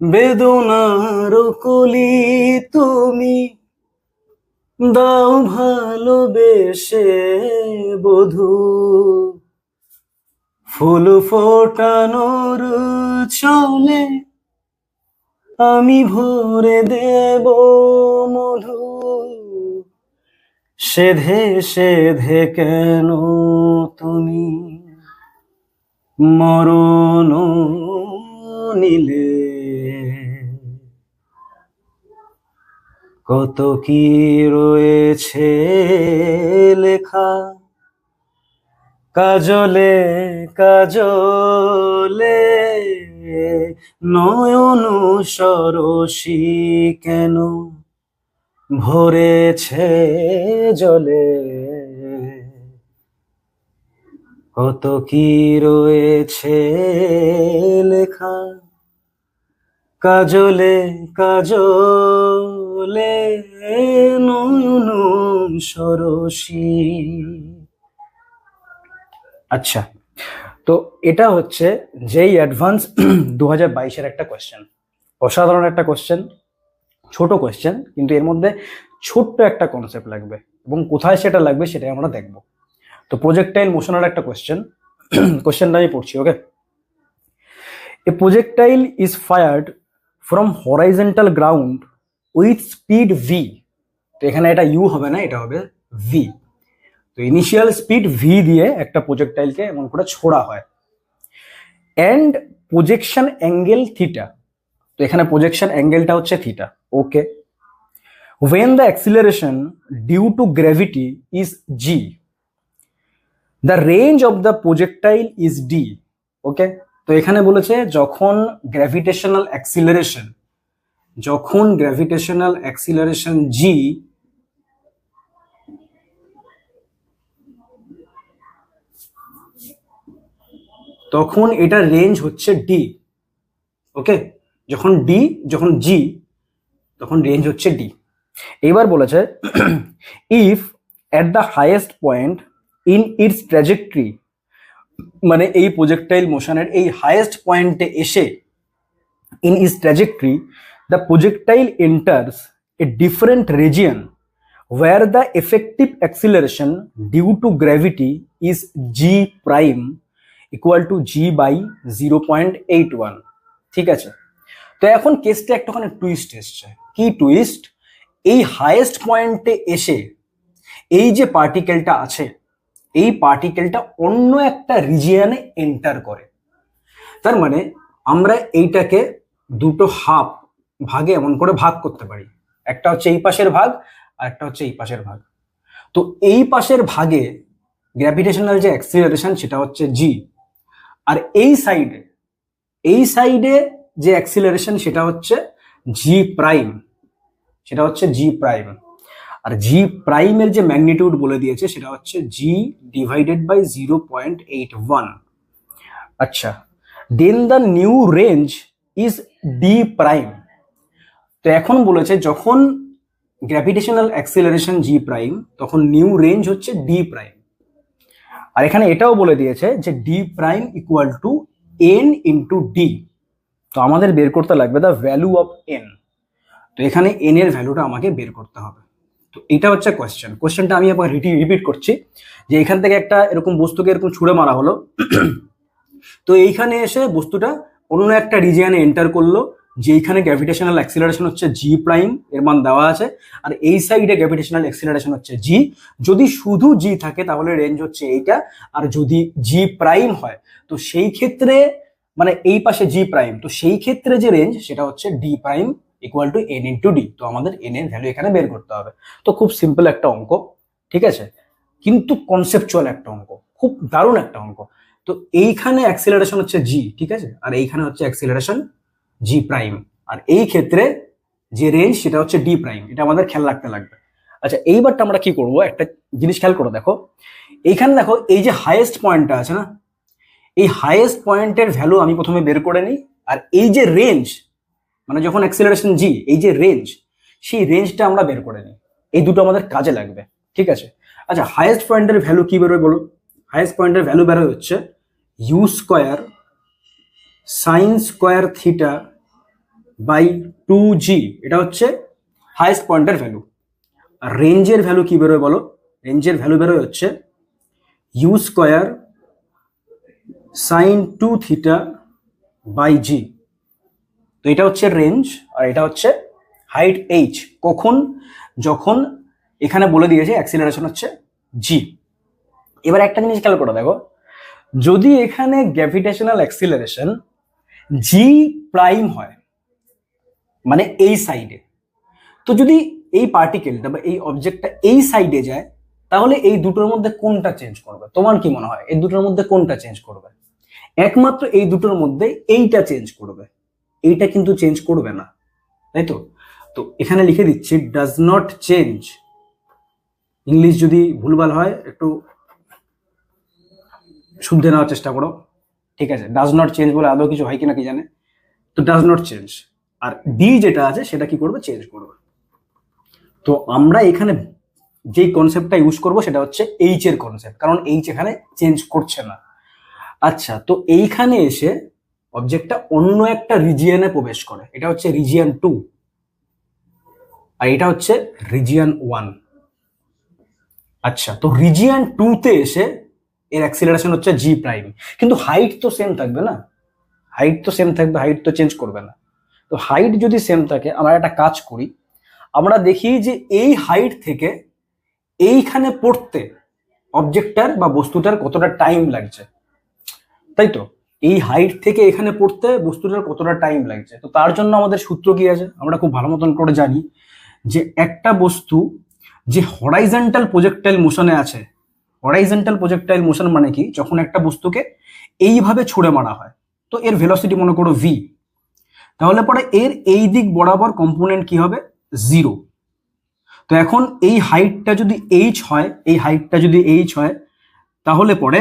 বেদনার কলি তুমি দাও ভালোবেসে বধূ, ফুল ফোটানোর চলে আমি ভরে দেব মধু, সেধে সেধে কেন তুমি মরণ নিলে। কত কি রয়েছে লেখা কাজলে কাজলে, নয়ন সরসী কেন ভরেছে জলে। কত কি রয়েছে লেখা কাজলে কাজলে, নয়ন সরসী। আচ্ছা, তো এটা হচ্ছে যেই অ্যাডভান্স 2022-এর একটা কোয়েশ্চেন, অসাধারণ একটা কোয়েশ্চেন, ছোট কোয়েশ্চেন, কিন্তু এর মধ্যে ছোট্ট একটা কনসেপ্ট লাগবে এবং কোথায় সেটা লাগবে সেটাই আমরা দেখব। তো প্রজেক্টাইল মোশনের একটা কোয়েশ্চেন, কোয়েশ্চেনটা আমি পড়ছি। Okay, a projectile is fired from horizontal ground with speed V. তো এখানে এটা ইউ হবে না, এটা হবে ভি। তো ইনিশিয়াল স্পিড ভি দিয়ে একটা প্রজেক্টাইলকে এমন করে ছোড়া হয়, অ্যান্ড প্রজেকশন অ্যাঙ্গেল থিটা। তো এখানে প্রজেকশন অ্যাঙ্গেলটা হচ্ছে theta. Okay, when the acceleration due to gravity is g, the range of the projectile is d. ওকে, তো এখানে বলেছে যখন গ্র্যাভিটেশনাল অ্যাক্সিলারেশন, যখন গ্র্যাভিটেশনাল অ্যাক্সিলারেশন g তখন এটার রেঞ্জ হচ্ছে d। ওকে, যখন d, যখন g, তখন রেঞ্জ হচ্ছে d। এবার বলেছে if at the highest point in it's trajectory, মানে এই প্রজেক্টাইল মোশনের এই হাইয়েস্ট পয়েন্টে এসে in it's trajectory the projectile enters a different region where the effective acceleration due to gravity is g prime equal to g by 0.81। ঠিক আছে, তো এখন কেসটা একটুখানি টুইস্ট এসছে। কি টুইস্ট? এই হাইয়েস্ট পয়েন্টে এসে এই যে পার্টিকেলটা আছে, এই পার্টিকেলটা অন্য একটা রিজিয়নে এন্টার করে। তার মানে আমরা এইটাকে দুটো হাফ ভাগে এমন করে ভাগ করতে পারি, একটা হচ্ছে এই পাশের ভাগ আর একটা হচ্ছে এই পাশের ভাগ। তো এই পাশের ভাগে গ্র্যাভিটেশনাল যে অ্যাক্সিলারেশন সেটা হচ্ছে জি, আর এই সাইডে যে অ্যাক্সিলারেশন সেটা হচ্ছে জি প্রাইম, সেটা হচ্ছে জি প্রাইম। আর জি প্রাইমের যে ম্যাগনিটিউড বলে দিয়েছে সেটা হচ্ছে জি ডিভাইডেড বাই 0.81। আচ্ছা, then the new range is D prime. তো এখন বলেছে যখন গ্র্যাভিটেশনাল অ্যাক্সিলারেশন জি প্রাইম তখন নিউ রেঞ্জ হচ্ছে ডি প্রাইম। আর এখানে এটাও বলে দিয়েছে যে D prime equal to N into D. তো আমাদের বের করতে লাগবে দ্য ভ্যালু অফ এন। তো এখানে এন এর ভ্যালুটা আমাকে বের করতে হবে। তো এটা হচ্ছে কোয়েশ্চেনটা আমি আবার রিপিট করছি যে এখান থেকে একটা এরকম বস্তুকে এরকম ছুঁড়ে মারা হলো, তো এইখানে এসে বস্তুটা অন্য একটা রিজিয়নে এন্টার করলো, যেইখানে গ্র্যাভিটেশনাল অ্যাক্সিলারেশন হচ্ছে জি প্রাইম, এর মান দেওয়া আছে, আর এই সাইডে গ্র্যাভিটেশনাল অ্যাক্সিলারেশন হচ্ছে জি। যদি শুধু জি থাকে তাহলে রেঞ্জ হচ্ছে এইটা, আর যদি জি প্রাইম হয় তো সেই ক্ষেত্রে মানে এই পাশে জি প্রাইম, তো সেই ক্ষেত্রে যে রেঞ্জ সেটা হচ্ছে D prime equal to N into D. তো আমাদের এন এর ভ্যালু এখানে বের করতে হবে। তো খুব সিম্পল একটা অঙ্ক, ঠিক আছে, কিন্তু কনসেপচুয়াল একটা অঙ্ক, খুব দারুণ একটা অঙ্ক। তো এইখানে অ্যাক্সিলারেশন হচ্ছে জি, ঠিক আছে, আর এইখানে হচ্ছে অ্যাক্সিলারেশন জি প্রাইম, আর এই ক্ষেত্রে যে রেঞ্জ সেটা হচ্ছে ডি প্রাইম। এটা আমাদের খেয়াল রাখতে লাগবে। আচ্ছা, এইবারটা আমরা কি করব, একটা জিনিস খেয়াল করে দেখো, এইখানে দেখো এই যে হাইয়েস্ট পয়েন্টটা আছে না, এই হাইয়েস্ট পয়েন্টের ভ্যালু আমি প্রথমে বের করে নিই, আর এই যে রেঞ্জ মানে যখন অ্যাক্সিলারেশন জি, এই যে রেঞ্জ, সেই রেঞ্জটা আমরা বের করে নিই। এই দুটো আমাদের কাজে লাগবে, ঠিক আছে। আচ্ছা, হাইয়েস্ট পয়েন্টের ভ্যালু কি বেরোয় বলো? হাইয়েস্ট পয়েন্টের ভ্যালু বেরোয় হচ্ছে you square sine square theta by 2g, এটা হচ্ছে হাইয়েস্ট পয়েন্টের ভ্যালু। আর রেঞ্জের ভ্যালু কি বেরোয় বলো? রেঞ্জের ভ্যালু বেরোয় হচ্ছে you square sine 2 theta by G. তো এটা হচ্ছে রেঞ্জ আর এটা হচ্ছে হাইট এইচ। কখন? যখন এখানে বলে দিয়েছে অ্যাক্সিলারেশন হচ্ছে জি। এবার একটা জিনিস খেয়াল করে দেখো, যদি এখানে গ্র্যাভিটেশনাল অ্যাক্সিলারেশন জি প্রাইম হয়, মানে এই সাইডে, তো যদি এই পার্টিকেলটা বা এই অবজেক্টটা এই সাইডে যায়, তাহলে এই দুটোর মধ্যে কোনটা চেঞ্জ করবে? তোমার কি মনে হয় এই দুটোর মধ্যে কোনটা চেঞ্জ করবে? একমাত্র এই দুটোর মধ্যে এইটা চেঞ্জ করবে, এইটা কিন্তু চেঞ্জ করবে না, তাই তো? তো এখানে লিখে দিচ্ছি ডাজ নট চেঞ্জ। ইংলিশ যদি ভুলভাল হয় একটু শুদ্ধে নেওয়ার চেষ্টা করো, ঠিক আছে? ডাজ নট চেঞ্জ বলে আদৌ কিছু হয় কিনা কি জানে। তো ডাজ নট চেঞ্জ, আর ডি যেটা আছে সেটা কি করবে? চেঞ্জ করবে। তো আমরা এখানে যেই কনসেপ্টটা ইউজ করব সেটা হচ্ছে এইচ এর কনসেপ্ট, কারণ এইচ এখানে চেঞ্জ করছে না। আচ্ছা, তো এইখানে এসে অবজেক্টটা অন্য একটা রিজিয়নে প্রবেশ করে, এটা হচ্ছে রিজিয়ন 2 আর এটা হচ্ছে রিজিয়ন 1। আচ্ছা, তো রিজিয়ন 2 তে এসে এর অ্যাক্সিলারেশন হচ্ছে জি প্রাইম, কিন্তু হাইট তো সেম থাকবে না, হাইট তো সেম থাকবে, হাইট তো চেঞ্জ করবে না। তো হাইট যদি সেম থাকে, আমরা একটা কাজ করি, আমরা দেখি যে এই হাইট থেকে এইখানে পড়তে অবজেক্টটার বা বস্তুটার কতটা টাইম লাগছে, তাই তো? এই হাইট থেকে এখানে পড়তে বস্তুটার কতটা টাইম লাগছে। তো তার জন্য আমাদের সূত্র কি আছে আমরা খুব ভালো মতন করে জানি, যে একটা বস্তু যে হরাইজন্টাল প্রজেক্টাইল মোশনে আছে, হরাইজন্টাল প্রজেক্টাইল মোশন মানে কি? যখন একটা বস্তুকে এইভাবে ছুঁড়ে মারা হয়, তো এর ভেলোসিটি মনে করো ভি, তাহলে পরে এর এই দিক বরাবর কম্পোনেন্ট কি হবে? 0। তো এখন এই হাইটটা যদি এইচ হয়, এই হাইটটা যদি এইচ হয়, তাহলে পরে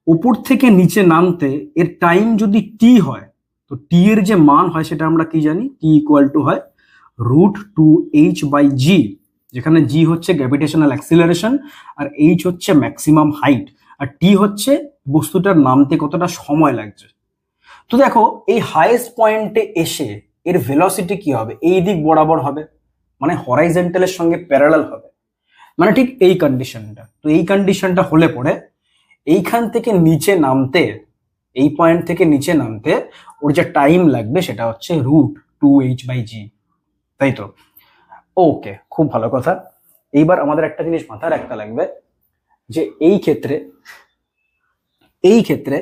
উপর থেকে নিচে নামতে এর টাইম যদি টি হয়, তো টি এর যে মান হয় সেটা আমরা কি জানি? টি ইকুয়াল টু হয় √2h/g, যেখানে জি হচ্ছে গ্র্যাভিটেশনাল অ্যাক্সিলারেশন আর এইচ হচ্ছে ম্যাক্সিমাম হাইট আর টি হচ্ছে বস্তুটার নামতে কতটা সময় লাগছে। তো দেখো এই হাইয়েস্ট পয়েন্টে এসে এর ভেলোসিটি কি হবে? এই দিক বরাবর হবে, মানে হরাইজন্টালের সঙ্গে প্যারালাল হবে, মানে ঠিক এই কন্ডিশনটা। তো এই কন্ডিশনটা হলে পরে এইখান থেকে নিচে নামতে, এই পয়েন্ট থেকে নিচে নামতে ওর যে টাইম লাগবে সেটা হচ্ছে √2h/g, তাই তো? ওকে, খুব ভালো কথা। এইবার আমাদের একটা জিনিস মাথায় রাখতে লাগবে, যে এই ক্ষেত্রে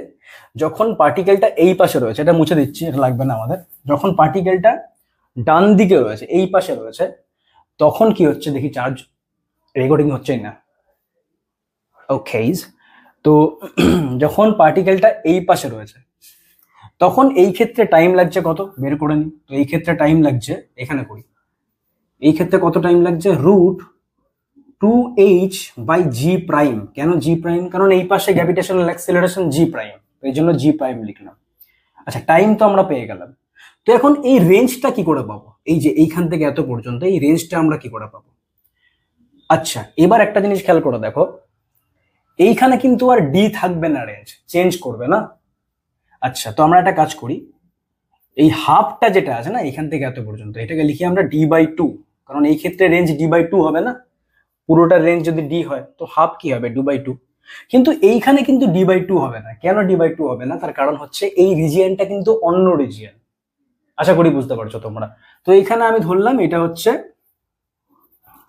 যখন পার্টিকেলটা এই পাশে রয়েছে, এটা মুছে দিচ্ছি, এটা লাগবে না আমাদের, যখন পার্টিকেলটা ডান দিকে রয়েছে, এই পাশে রয়েছে, তখন কি হচ্ছে দেখি, চার্জ রেকর্ডিং হচ্ছে না, ওকে। তো যখন পার্টিকেলটা এই পাশে রয়েছে, তখন এই ক্ষেত্রে টাইম লাগছে কত বের করে নি। তো এই ক্ষেত্রে টাইম লাগছে, এখানে করি, এই ক্ষেত্রে কত টাইম লাগছে? √2h/g'। কেন জি প্রাইম? কারণ এই পাশে গ্র্যাভিটেশনাল অ্যাক্সিলারেশন জি প্রাইম, এই জন্য জি প্রাইম লিখলাম। আচ্ছা, টাইম তো আমরা পেয়ে গেলাম। তো এখন এই রেঞ্জটা কি করে পাবো? এই যে এইখান থেকে এত পর্যন্ত এই রেঞ্জটা আমরা কি করে পাবো? আচ্ছা, এবার একটা জিনিস খেয়াল করে দেখো, এইখানে কিন্তু আর ডি থাকবে না, রেঞ্জ চেঞ্জ করবে না। আচ্ছা, তো আমরা একটা কাজ করি, এই হাফটা যেটা আছে না এখান থেকে এত পর্যন্ত, এটাকে লিখি আমরা d/2, কারণ এই ক্ষেত্রে রেঞ্জ d/2 হবে না, পুরোটা রেঞ্জ যদি ডি হয় তো হাফ কি হবে? d/2। কিন্তু এইখানে কিন্তু d/2 হবে না। কেন d/2 হবে না? তার কারণ হচ্ছে এই রিজিয়নটা কিন্তু অন্য রিজিয়ন, আশা করি বুঝতে পারছো তোমরা। তো এইখানে আমি ধরলাম এটা হচ্ছে,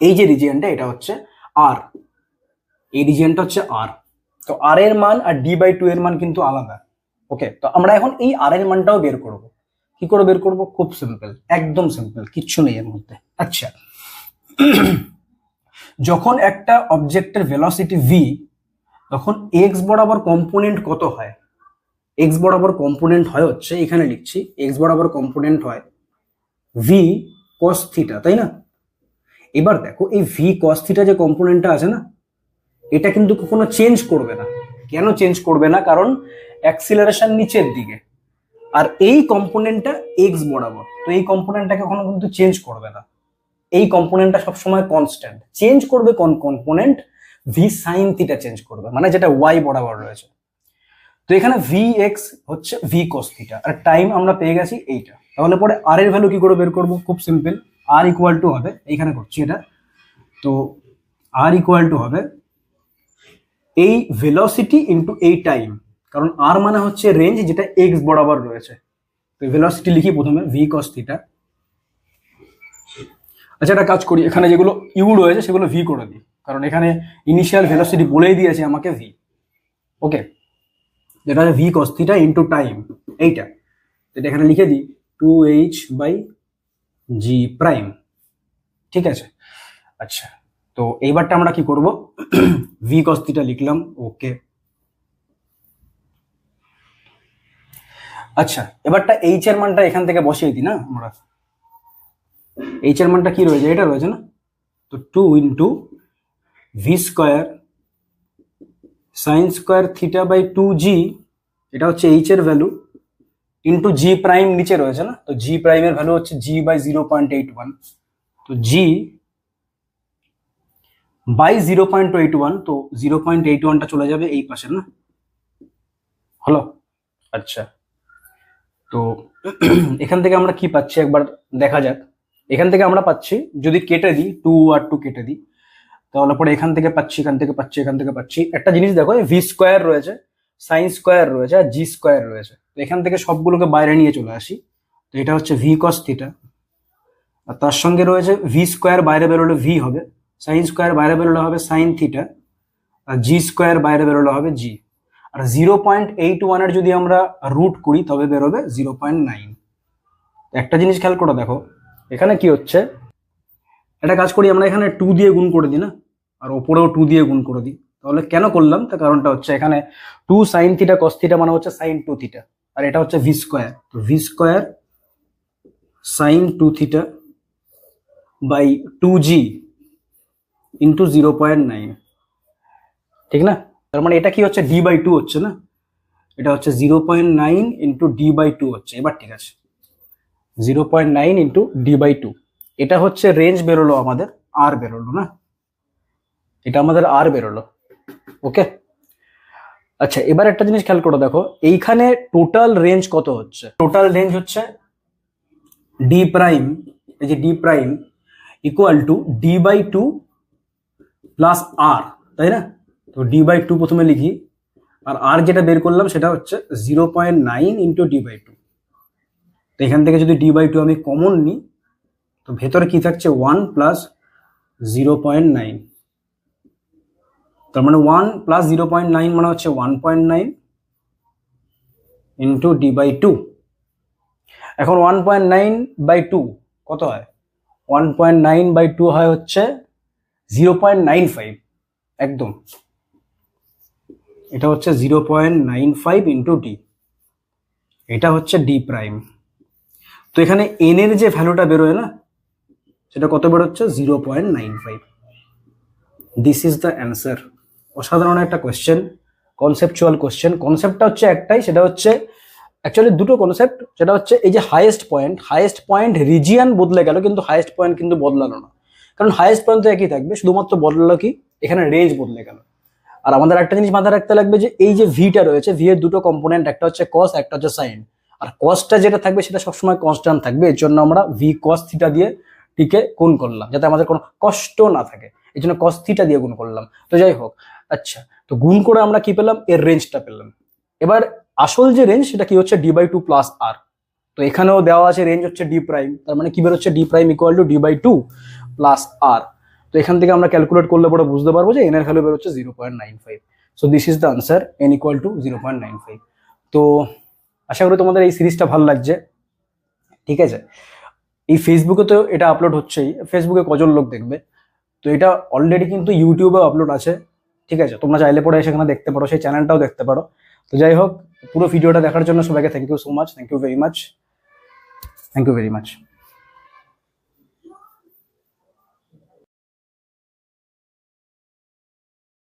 এই যে রিজিয়নটা এটা হচ্ছে আর, এই রিজিয়নটা হচ্ছে আর। তো আর এর মান আর d/2 এর মান কিন্তু আলাদা। ওকে, তো আমরা এখন এই আর এর মানটাও বের করব। কি করে বের করব? খুব সিম্পল, একদম সিম্পল, কিচ্ছু নেই এর মধ্যে। আচ্ছা, যখন একটা অবজেক্টের ভেলোসিটি ভি, তখন এক্স বরাবর কম্পোনেন্ট কত হয়? এক্স বরাবর কম্পোনেন্ট হয় হচ্ছে, এখানে লিখছি, এক্স বরাবর কম্পোনেন্ট হয় ভি কস থিটা, তাই না? এবার দেখো এই ভি কস থিটা যে কম্পোনেন্টটা আছে না, এটা কিন্তু কখনো চেঞ্জ করবে না। কেন চেঞ্জ করবে না? কারণ অ্যাক্সিলারেশন নিচের দিকে, আর এই কম্পোনেন্টটা এক্স বরাবর, তো এই কম্পোনেন্টটা কখনো কিন্তু চেঞ্জ করবে না। এই কম্পোনেন্টটা সবসময় কনস্ট্যান্ট। চেঞ্জ করবে কোন component? V sine theta change করবে, মানে যেটা ওয়াই বরাবর রয়েছে। তো এখানে ভি এক্স হচ্ছে ভি কস থিটা, আর টাইম আমরা পেয়ে গেছি এইটা। তাহলে পরে আর এর ভ্যালু কি করে বের করবো? খুব সিম্পল, আর ইকুয়াল টু হবে, এইখানে করছি এটা, তো আর ইকুয়াল টু হবে এই ভেলোসিটি ইন্টু এই টাইম, কারণ আর মানে হচ্ছে রেঞ্জ যেটা এক্স বরাবর রয়েছে। তো ভেলোসিটি লিখি প্রথমে ভি কস থিটা। আচ্ছা একটা কাজ করি, এখানে যেগুলো ইউ রয়েছে সেগুলো ভি করে দিই, কারণ এখানে ইনিশিয়াল ভেলোসিটি বলেই দিয়েছে আমাকে ভি। ওকে, যেটা হচ্ছে V cos theta into time, এইটা এটা এখানে লিখে দিই 2h/g প্রাইম। ঠিক আছে, আচ্ছা তো এইবারটা আমরা কি করব, ভি কস থিটা লিখলাম। ওকে, আচ্ছা এবারটা এইচ এর মানটা এখান থেকে বসিয়ে দিই না আমরা। এইচ এর মানটা কি রয়েছে, এটা রয়েছে না, তো 2 into v square sine square theta by 2g, এটা হচ্ছে এইচ এর ভ্যালু, ইন্টু জি প্রাইম নিচে রয়েছে না, তো জি প্রাইমের ভ্যালু হচ্ছে জি বাই 0.81, তো জি বাই 0.81, তো 0.81টা চলে যাবে এই পাশে না, হলো। আচ্ছা তো এখান থেকে আমরা কি পাচ্ছি একবার দেখা যাক। এখান থেকে আমরা পাচ্ছি, যদি কেটে দিই 2 আর 2 কেটে দিই, তাহলে পরে এখান থেকে পাচ্ছি, এখান থেকে পাচ্ছি, এখান থেকে পাচ্ছি। একটা জিনিস দেখো, ভি স্কোয়ার রয়েছে, সাইন স্কোয়ার রয়েছে, আর জি স্কোয়ার রয়েছে, তো এখান থেকে সবগুলোকে বাইরে নিয়ে চলে আসি। তো এটা হচ্ছে ভি কস থিটা, আর তার সঙ্গে রয়েছে ভি স্কোয়ার বাইরে বেরোলে ভি হবে, সাইন স্কোয়ার বাইরে বেরোলে হবে সাইন থিটা, আর জি স্কোয়ার বাইরে বেরোলে হবে জি। আর 0.81-এর যদি আমরা রুট করি তবে বেরোবে 0.9। একটা জিনিস খেয়াল করে দেখো, এখানে কি হচ্ছে, একটা কাজ করি আমরা এখানে 2 দিয়ে গুণ করে দিই না, আর ওপরেও 2 দিয়ে গুণ করে দিই। তাহলে কেন করলাম, তার কারণটা হচ্ছে এখানে 2 সাইন থিটা কস থিটা মানে হচ্ছে সাইন 2 থিটা, আর এটা হচ্ছে ভি স্কোয়ার, তো v square sine 2 theta by 2g into 0.9, ঠিক না? তার মানে এটা কি হচ্ছে, ডি বাই 2 হচ্ছে না, এটা হচ্ছে 0.9 ইন্টু ডি বাই 2 হচ্ছে। এবার ঠিক আছে, 0.9 ইন্টু ডি বাই 2, এটা হচ্ছে রেঞ্জ বেরোলো আমাদের, আর বেরোলো না, এটা আমাদের আর বেরোলো। ওকে, আচ্ছা এবার একটা জিনিস খেয়াল করে দেখো, এইখানে টোটাল রেঞ্জ কত হচ্ছে, টোটাল রেঞ্জ হচ্ছে ডি প্রাইম, এই যে D prime equal to D by 2 plus R, তাই না? তো ডি বাই 2 প্রথমে লিখি, আর আর যেটা বের করলাম সেটা হচ্ছে 0.9 ইন্টু ডি বাই 2। তো এখান থেকে যদি ডি বাই 2 আমি কমন নিই, তো ভেতরে কি থাকছে 1 প্লাস 0.9, তার মানে 1 প্লাস 0.9 মানে হচ্ছে 1.9 ইন্টু ডি বাই 2। এখন 1.9 বাই 2 কত হয়, 1.9 বাই 2 হয় হচ্ছে 0.95, একদম এটা হচ্ছে 0.95 ইন্টু ডি, এটা হচ্ছে ডি প্রাইম। তো এখানে এন এর যে ভ্যালুটা বেরোয় না, সেটা কত বেরোচ্ছে 0.95। This is the answer. অসাধারণ একটা কোয়েশ্চেন, কনসেপচুয়াল কোয়েশ্চেন। কনসেপ্টটা হচ্ছে একটাই, সেটা হচ্ছে অ্যাকচুয়ালি দুটো কনসেপ্ট, সেটা হচ্ছে এই যে হাইয়েস্ট পয়েন্ট রিজিয়ান বদলে গেল, কিন্তু হাইয়েস্ট পয়েন্ট কিন্তু বদলালো না, কারণ হাইয়েস্ট পয়েন্ট তো একই থাকবে, শুধুমাত্র বদলালো কি এখানে রেঞ্জ বদলে গেল। আর আমাদের একটা জিনিস মাথায় রাখতে লাগবে যে এই যে ভিটা রয়েছে, ভি এর দুটো কম্পোনেন্ট, একটা হচ্ছে কস, একটা হচ্ছে সাইন, আর কসটা যেটা থাকবে সেটা সবসময় কনস্ট্যান্ট থাকবে, এর জন্য আমরা ভি কস থিটা দিয়ে টিকে গুণ করলাম, যাতে আমাদের কোনো কষ্ট না থাকে, এই জন্য কস থিটা দিয়ে গুণ করলাম। তো যাই হোক, আচ্ছা তো গুণ করে আমরা কি পেলাম, এর রেঞ্জটা পেলাম। এবার আসল যে রেঞ্জ সেটা কি হচ্ছে ডি বাই 2 প্লাস আর, তো এখানেও দেওয়া আছে রেঞ্জ হচ্ছে ডি প্রাইম, তার মানে কি বেরোচ্ছে D prime equal to D by 2 plus R. তো এখান থেকে আমরা ক্যালকুলেট করলে পরে বুঝতে পারবো যে এন এর ভ্যালু বেরোচ্ছে 0.95। So this is the answer, N equal to 0.95। তো আশা করি তোমাদের এই সিরিজটা ভালো লাগছে, ঠিক আছে? এই ফেসবুকে তো এটা আপলোড হচ্ছেই, ফেসবুকে কজন লোক দেখবে, তো এটা অলরেডি কিন্তু ইউটিউবে আপলোড আছে, ঠিক আছে? তোমরা চাইলে পরে সেখানে দেখতে পারো, সেই চ্যানেলটাও দেখতে পারো। তো যাই হোক, পুরো ভিডিওটা দেখার জন্য সবাইকে thank you so much, thank you very much.